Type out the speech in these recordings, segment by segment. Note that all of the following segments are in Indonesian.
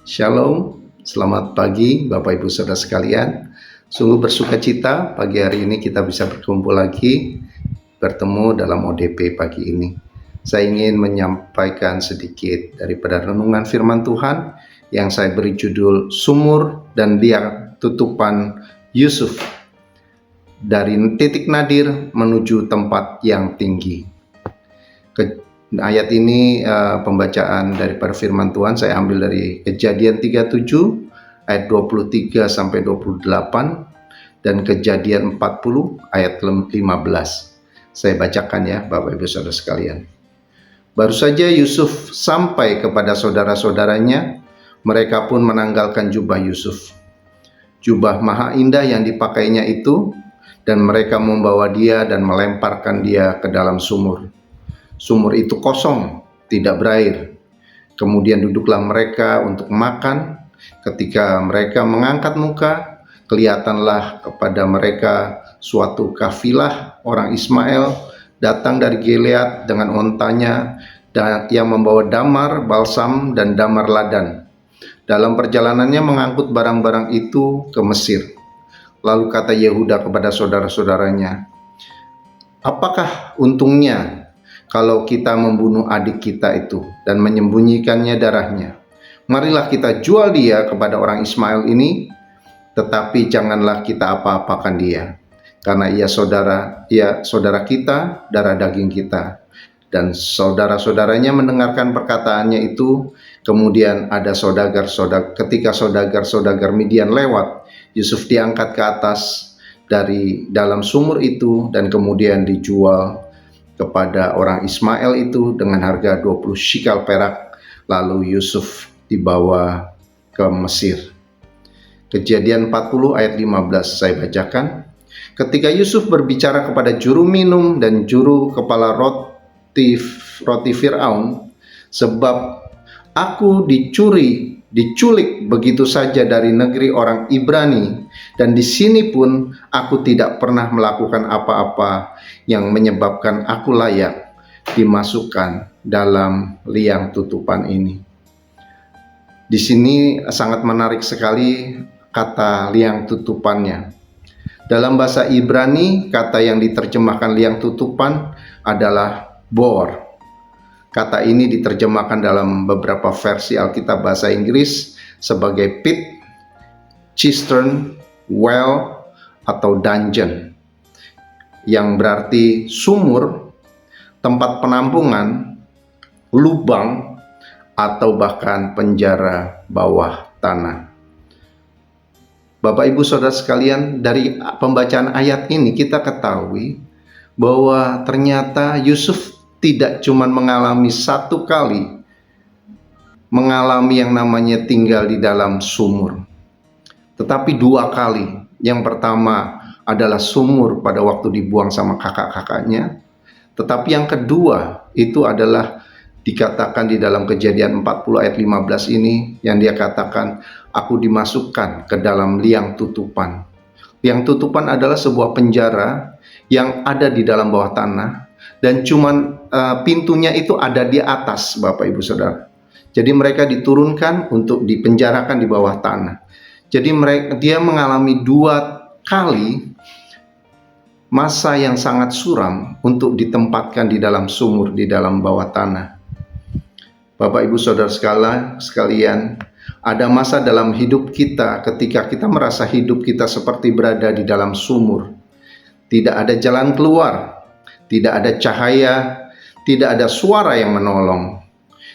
Shalom, selamat pagi Bapak Ibu Saudara sekalian. Sungguh bersuka cita pagi hari ini kita bisa berkumpul lagi, bertemu dalam ODP pagi ini. Saya ingin menyampaikan sedikit daripada renungan firman Tuhan yang saya beri judul Sumur dan Liang Tutupan Yusuf, dari titik nadir menuju tempat yang tinggi. Ayat ini pembacaan daripada firman Tuhan saya ambil dari Kejadian 37 ayat 23 sampai 28 dan Kejadian 40 ayat 15. Saya bacakan ya Bapak Ibu Saudara sekalian. Baru saja Yusuf sampai kepada saudara-saudaranya, mereka pun menanggalkan jubah Yusuf, jubah maha indah yang dipakainya itu, dan mereka membawa dia dan melemparkan dia ke dalam sumur. Sumur itu kosong, tidak berair. Kemudian duduklah mereka untuk makan. Ketika mereka mengangkat muka, kelihatanlah kepada mereka suatu kafilah orang Ismail datang dari Gilead dengan ontanya dan yang membawa damar, balsam, dan damar ladan. Dalam perjalanannya mengangkut barang-barang itu ke Mesir. Lalu kata Yehuda kepada saudara-saudaranya, "Apakah untungnya kalau kita membunuh adik kita itu dan menyembunyikannya darahnya? Marilah kita jual dia kepada orang Ismail ini, tetapi janganlah kita apa-apakan dia, karena ia saudara kita, darah daging kita." Dan saudara-saudaranya mendengarkan perkataannya itu. Kemudian ada ketika saudagar Midian lewat, Yusuf diangkat ke atas dari dalam sumur itu dan kemudian dijual kepada orang Ismail itu dengan harga 20 shikal perak. Lalu Yusuf dibawa ke Mesir. Kejadian 40 ayat 15 saya bacakan. Ketika Yusuf berbicara kepada juru minum dan juru kepala roti Firaun, "Sebab aku diculik begitu saja dari negeri orang Ibrani, dan di sini pun aku tidak pernah melakukan apa-apa yang menyebabkan aku layak dimasukkan dalam liang tutupan ini." Di sini sangat menarik sekali kata liang tutupannya. Dalam bahasa Ibrani, kata yang diterjemahkan liang tutupan adalah bor. Kata ini diterjemahkan dalam beberapa versi Alkitab bahasa Inggris sebagai pit, cistern, well, atau dungeon, yang berarti sumur, tempat penampungan, lubang, atau bahkan penjara bawah tanah. Bapak Ibu Saudara sekalian, dari pembacaan ayat ini kita ketahui bahwa ternyata Yusuf tidak cuma mengalami satu kali mengalami yang namanya tinggal di dalam sumur, tetapi dua kali. Yang pertama adalah sumur pada waktu dibuang sama kakak-kakaknya, tetapi yang kedua itu adalah dikatakan di dalam Kejadian 40 ayat 15 ini, yang dia katakan, "Aku dimasukkan ke dalam liang tutupan." Liang tutupan adalah sebuah penjara yang ada di dalam bawah tanah, dan cuman pintunya itu ada di atas, Bapak Ibu Saudara. Jadi mereka diturunkan untuk dipenjarakan di bawah tanah. Jadi dia mengalami dua kali masa yang sangat suram untuk ditempatkan di dalam sumur di dalam bawah tanah. Bapak Ibu Saudara sekalian, ada masa dalam hidup kita ketika kita merasa hidup kita seperti berada di dalam sumur. Tidak ada jalan keluar, tidak ada cahaya, tidak ada suara yang menolong.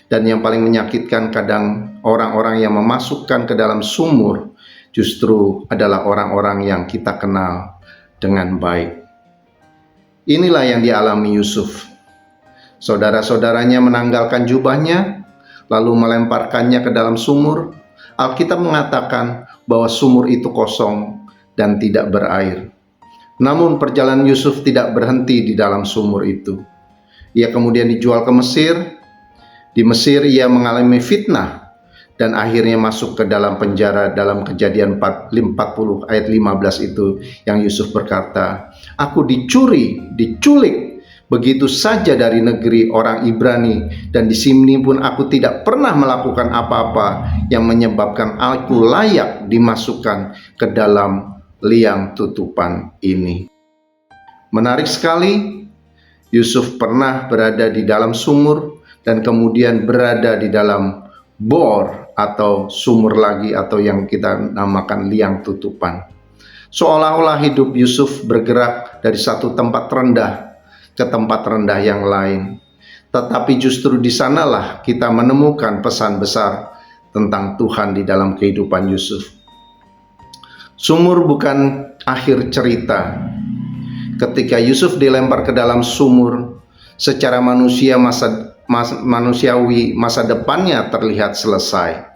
Dan yang paling menyakitkan, kadang orang-orang yang memasukkan ke dalam sumur justru adalah orang-orang yang kita kenal dengan baik. Inilah yang dialami Yusuf. Saudara-saudaranya menanggalkan jubahnya, lalu melemparkannya ke dalam sumur. Alkitab mengatakan bahwa sumur itu kosong dan tidak berair. Namun perjalanan Yusuf tidak berhenti di dalam sumur itu. Ia kemudian dijual ke Mesir. Di Mesir ia mengalami fitnah dan akhirnya masuk ke dalam penjara. Dalam Kejadian 40 ayat 15 itu yang Yusuf berkata, "Aku diculik begitu saja dari negeri orang Ibrani, dan di sini pun aku tidak pernah melakukan apa-apa yang menyebabkan aku layak dimasukkan ke dalam liang tutupan ini. Menarik sekali, Yusuf pernah berada di dalam sumur dan kemudian berada di dalam bor atau sumur lagi, atau yang kita namakan liang tutupan. Seolah-olah hidup Yusuf bergerak dari satu tempat rendah ke tempat rendah yang lain. Tetapi justru di sanalah kita menemukan pesan besar tentang Tuhan di dalam kehidupan Yusuf. Sumur bukan akhir cerita. Ketika Yusuf dilempar ke dalam sumur, secara manusiawi masa depannya terlihat selesai.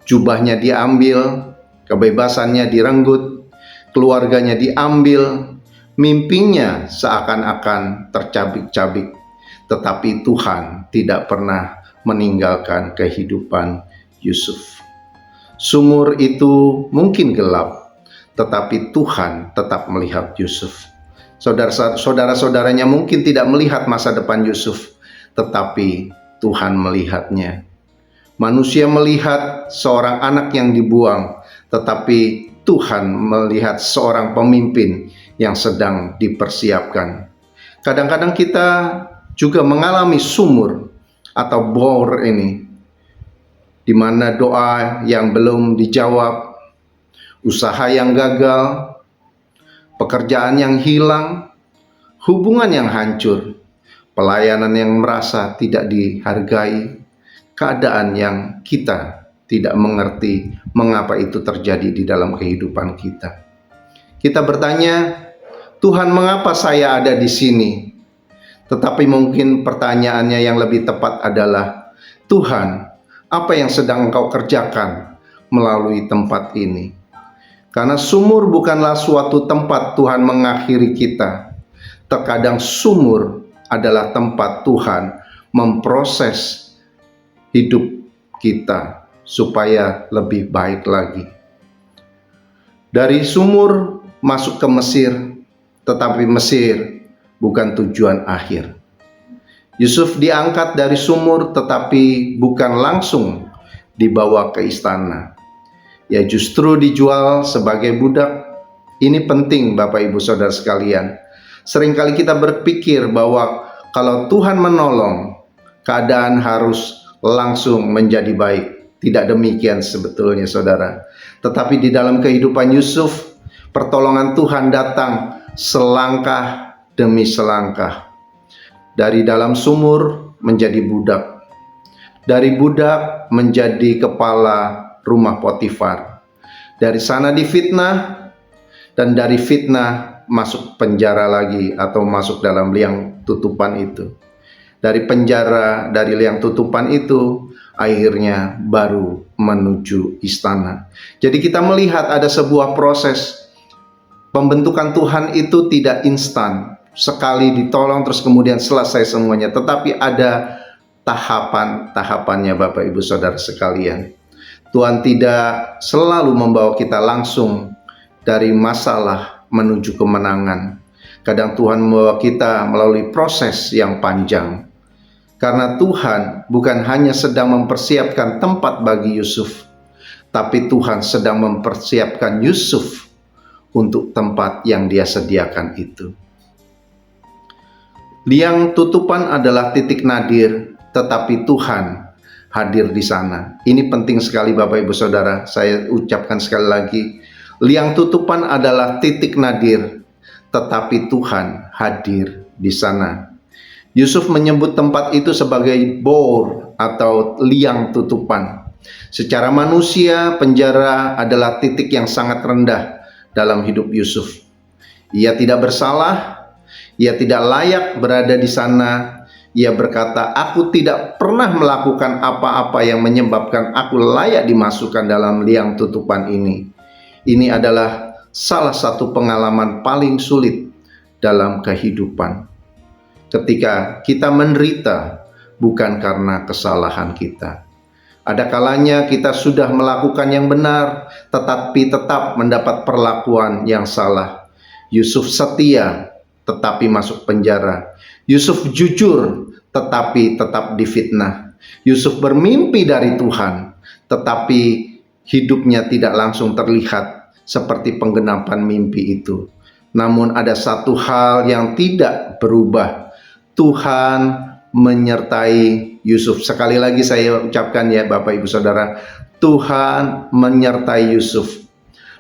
Jubahnya diambil, kebebasannya direnggut, keluarganya diambil, mimpinya seakan-akan tercabik-cabik. Tetapi Tuhan tidak pernah meninggalkan kehidupan Yusuf. Sumur itu mungkin gelap, tetapi Tuhan tetap melihat Yusuf. Saudara-saudaranya mungkin tidak melihat masa depan Yusuf, tetapi Tuhan melihatnya. Manusia melihat seorang anak yang dibuang, tetapi Tuhan melihat seorang pemimpin yang sedang dipersiapkan. Kadang-kadang kita juga mengalami sumur atau bor ini, di mana doa yang belum dijawab, usaha yang gagal, pekerjaan yang hilang, hubungan yang hancur, pelayanan yang merasa tidak dihargai, keadaan yang kita tidak mengerti mengapa itu terjadi di dalam kehidupan kita. Kita bertanya, Tuhan, mengapa saya ada di sini? Tetapi mungkin pertanyaannya yang lebih tepat adalah, Tuhan, apa yang sedang Engkau kerjakan melalui tempat ini? Karena sumur bukanlah suatu tempat Tuhan mengakhiri kita. Terkadang sumur adalah tempat Tuhan memproses hidup kita supaya lebih baik lagi. Dari sumur masuk ke Mesir, tetapi Mesir bukan tujuan akhir. Yusuf diangkat dari sumur, tetapi bukan langsung dibawa ke istana. Ya, justru dijual sebagai budak. Ini penting Bapak Ibu Saudara sekalian. Seringkali kita berpikir bahwa kalau Tuhan menolong, keadaan harus langsung menjadi baik. Tidak demikian sebetulnya saudara. Tetapi di dalam kehidupan Yusuf, pertolongan Tuhan datang selangkah demi selangkah. Dari dalam sumur menjadi budak. Dari budak menjadi kepala rumah Potifar. Dari sana difitnah, dan dari fitnah masuk penjara lagi atau masuk dalam liang tutupan itu. Dari penjara, dari liang tutupan itu, akhirnya baru menuju istana. Jadi kita melihat ada sebuah proses pembentukan Tuhan itu tidak instan. Sekali ditolong terus kemudian selesai semuanya. Tetapi ada tahapan-tahapannya Bapak Ibu Saudara sekalian. Tuhan tidak selalu membawa kita langsung dari masalah menuju kemenangan. Kadang Tuhan membawa kita melalui proses yang panjang. Karena Tuhan bukan hanya sedang mempersiapkan tempat bagi Yusuf, tapi Tuhan sedang mempersiapkan Yusuf untuk tempat yang Dia sediakan itu. Liang tutupan adalah titik nadir, tetapi Tuhan hadir di sana. Ini penting sekali Bapak Ibu Saudara. Saya ucapkan sekali lagi, liang tutupan adalah titik nadir, tetapi Tuhan hadir di sana. Yusuf menyebut tempat itu sebagai bor atau liang tutupan. Secara manusia, penjara adalah titik yang sangat rendah dalam hidup Yusuf. Ia tidak bersalah, ia tidak layak berada di sana. Ia berkata, aku tidak pernah melakukan apa-apa yang menyebabkan aku layak dimasukkan dalam liang tutupan ini. Ini adalah salah satu pengalaman paling sulit dalam kehidupan. Ketika kita menderita bukan karena kesalahan kita. Ada kalanya kita sudah melakukan yang benar, tetapi tetap mendapat perlakuan yang salah. Yusuf setia, tetapi masuk penjara. Yusuf jujur, tetapi tetap difitnah. Yusuf bermimpi dari Tuhan, tetapi hidupnya tidak langsung terlihat seperti penggenapan mimpi itu. Namun ada satu hal yang tidak berubah. Tuhan menyertai Yusuf. Sekali lagi saya ucapkan ya Bapak Ibu Saudara, Tuhan menyertai Yusuf.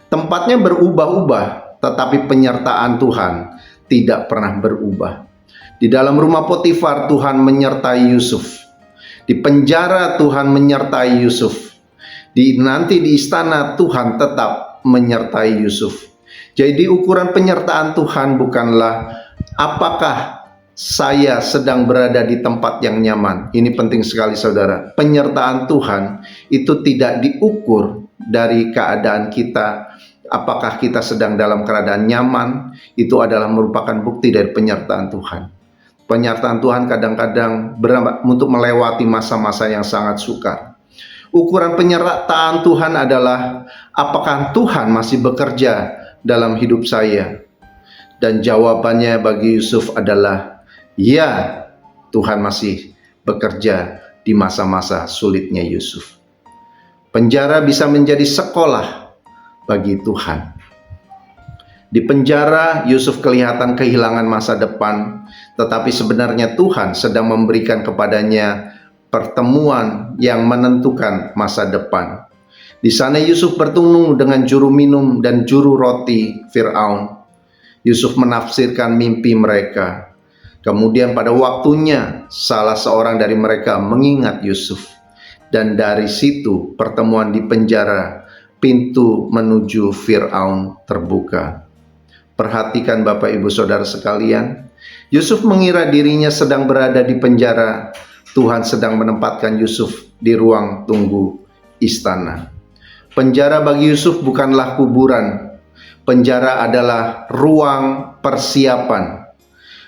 Tempatnya berubah-ubah, tetapi penyertaan Tuhan tidak pernah berubah. Di dalam rumah Potifar Tuhan menyertai Yusuf. Di penjara Tuhan menyertai Yusuf. Nanti di istana Tuhan tetap menyertai Yusuf. Jadi ukuran penyertaan Tuhan bukanlah apakah saya sedang berada di tempat yang nyaman. Ini penting sekali saudara. Penyertaan Tuhan itu tidak diukur dari keadaan kita. Apakah kita sedang dalam keadaan nyaman, itu adalah merupakan bukti dari penyertaan Tuhan. Penyertaan Tuhan kadang-kadang untuk melewati masa-masa yang sangat sukar. Ukuran penyertaan Tuhan adalah apakah Tuhan masih bekerja dalam hidup saya. Dan jawabannya bagi Yusuf adalah ya, Tuhan masih bekerja di masa-masa sulitnya Yusuf. Penjara bisa menjadi sekolah bagi Tuhan. Di penjara, Yusuf kelihatan kehilangan masa depan, tetapi sebenarnya Tuhan sedang memberikan kepadanya pertemuan yang menentukan masa depan. Di sana Yusuf bertemu dengan juru minum dan juru roti Fir'aun. Yusuf menafsirkan mimpi mereka. Kemudian pada waktunya salah seorang dari mereka mengingat Yusuf. Dan dari situ pertemuan di penjara, pintu menuju Fir'aun terbuka. Perhatikan Bapak Ibu Saudara sekalian, Yusuf mengira dirinya sedang berada di penjara. Tuhan sedang menempatkan Yusuf di ruang tunggu istana. Penjara bagi Yusuf bukanlah kuburan. Penjara adalah ruang persiapan.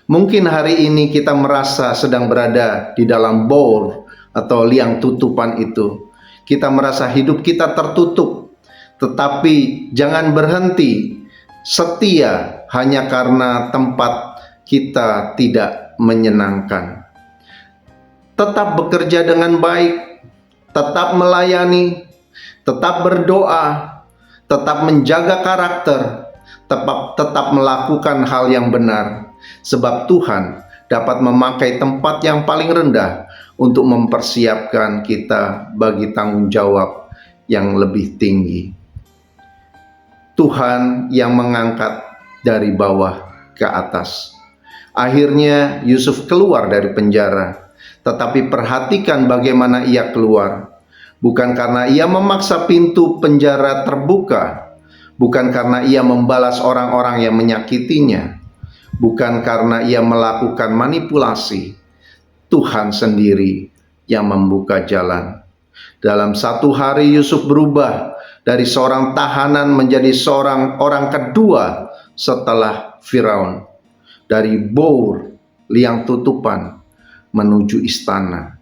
Mungkin hari ini kita merasa sedang berada di dalam bowl atau liang tutupan itu. Kita merasa hidup kita tertutup. Tetapi jangan berhenti setia hanya karena tempat kita tidak menyenangkan. Tetap bekerja dengan baik, tetap melayani, tetap berdoa, tetap menjaga karakter, tetap melakukan hal yang benar. Sebab Tuhan dapat memakai tempat yang paling rendah untuk mempersiapkan kita bagi tanggung jawab yang lebih tinggi. Tuhan yang mengangkat dari bawah ke atas. Akhirnya Yusuf keluar dari penjara. Tetapi perhatikan bagaimana ia keluar. Bukan karena ia memaksa pintu penjara terbuka. Bukan karena ia membalas orang-orang yang menyakitinya. Bukan karena ia melakukan manipulasi. Tuhan sendiri yang membuka jalan. Dalam satu hari Yusuf berubah dari seorang tahanan menjadi seorang orang kedua setelah Firaun. Dari bour, liang tutupan, menuju istana.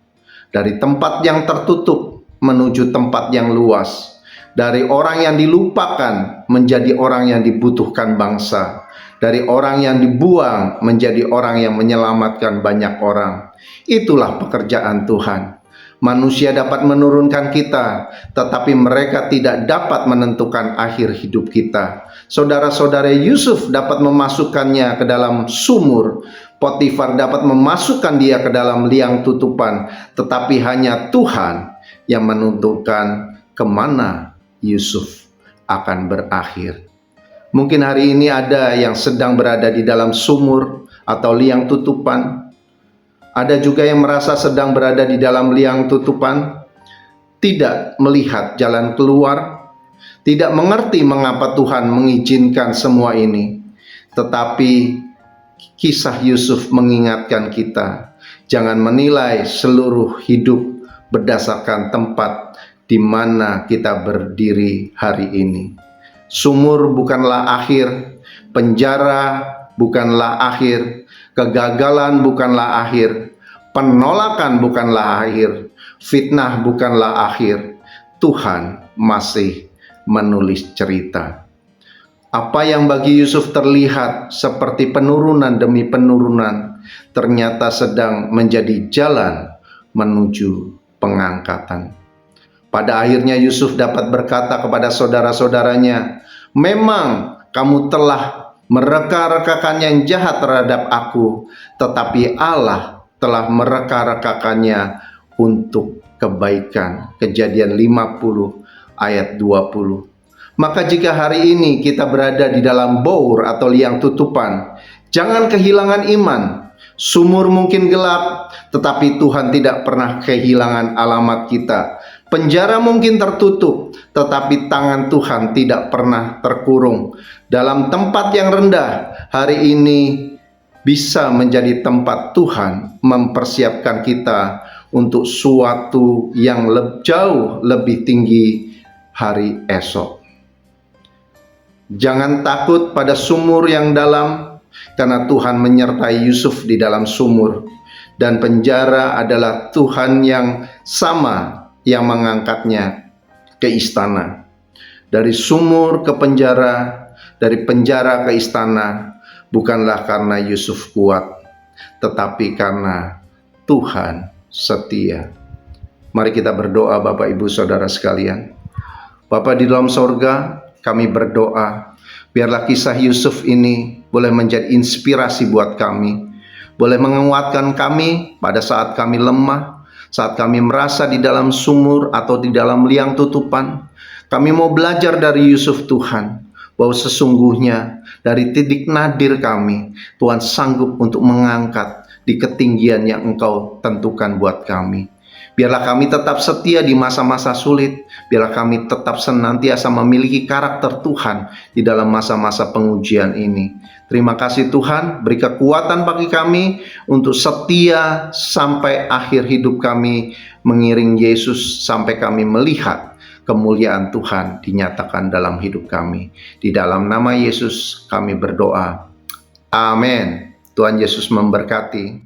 Dari tempat yang tertutup menuju tempat yang luas. Dari orang yang dilupakan menjadi orang yang dibutuhkan bangsa. Dari orang yang dibuang menjadi orang yang menyelamatkan banyak orang. Itulah pekerjaan Tuhan. Manusia dapat menurunkan kita, tetapi mereka tidak dapat menentukan akhir hidup kita. Saudara-saudara Yusuf dapat memasukkannya ke dalam sumur. Potifar dapat memasukkan dia ke dalam liang tutupan. Tetapi hanya Tuhan yang menentukan kemana Yusuf akan berakhir. Mungkin hari ini ada yang sedang berada di dalam sumur atau liang tutupan. Ada juga yang merasa sedang berada di dalam liang tutupan, tidak melihat jalan keluar, tidak mengerti mengapa Tuhan mengizinkan semua ini. Tetapi kisah Yusuf mengingatkan kita, jangan menilai seluruh hidup berdasarkan tempat di mana kita berdiri hari ini. Sumur bukanlah akhir, penjara bukanlah akhir, kegagalan bukanlah akhir, penolakan bukanlah akhir, fitnah bukanlah akhir. Tuhan masih menulis cerita. Apa yang bagi Yusuf terlihat seperti penurunan demi penurunan, ternyata sedang menjadi jalan menuju pengangkatan. Pada akhirnya Yusuf dapat berkata kepada saudara-saudaranya, "Memang kamu telah mereka-rekakan yang jahat terhadap aku, tetapi Allah telah mereka-rekakannya untuk kebaikan." Kejadian 50 ayat 20. Maka jika hari ini kita berada di dalam bour atau liang tutupan, jangan kehilangan iman. Sumur mungkin gelap, tetapi Tuhan tidak pernah kehilangan alamat kita. Penjara mungkin tertutup, tetapi tangan Tuhan tidak pernah terkurung. Dalam tempat yang rendah, hari ini bisa menjadi tempat Tuhan mempersiapkan kita untuk suatu yang jauh lebih tinggi hari esok. Jangan takut pada sumur yang dalam, karena Tuhan menyertai Yusuf di dalam sumur. Dan penjara adalah Tuhan yang sama yang mengangkatnya ke istana. Dari sumur ke penjara, dari penjara ke istana, bukanlah karena Yusuf kuat, tetapi karena Tuhan setia. Mari kita berdoa, Bapak Ibu Saudara sekalian. Bapa di dalam sorga, kami berdoa, biarlah kisah Yusuf ini boleh menjadi inspirasi buat kami, boleh menguatkan kami pada saat kami lemah, saat kami merasa di dalam sumur atau di dalam liang tutupan. Kami mau belajar dari Yusuf Tuhan, bahwa sesungguhnya dari titik nadir kami, Tuhan sanggup untuk mengangkat di ketinggian yang Engkau tentukan buat kami. Biarlah kami tetap setia di masa-masa sulit. Biarlah kami tetap senantiasa memiliki karakter Tuhan di dalam masa-masa pengujian ini. Terima kasih Tuhan, beri kekuatan bagi kami untuk setia sampai akhir hidup kami, mengiring Yesus sampai kami melihat kemuliaan Tuhan dinyatakan dalam hidup kami. Di dalam nama Yesus kami berdoa. Amin. Tuhan Yesus memberkati.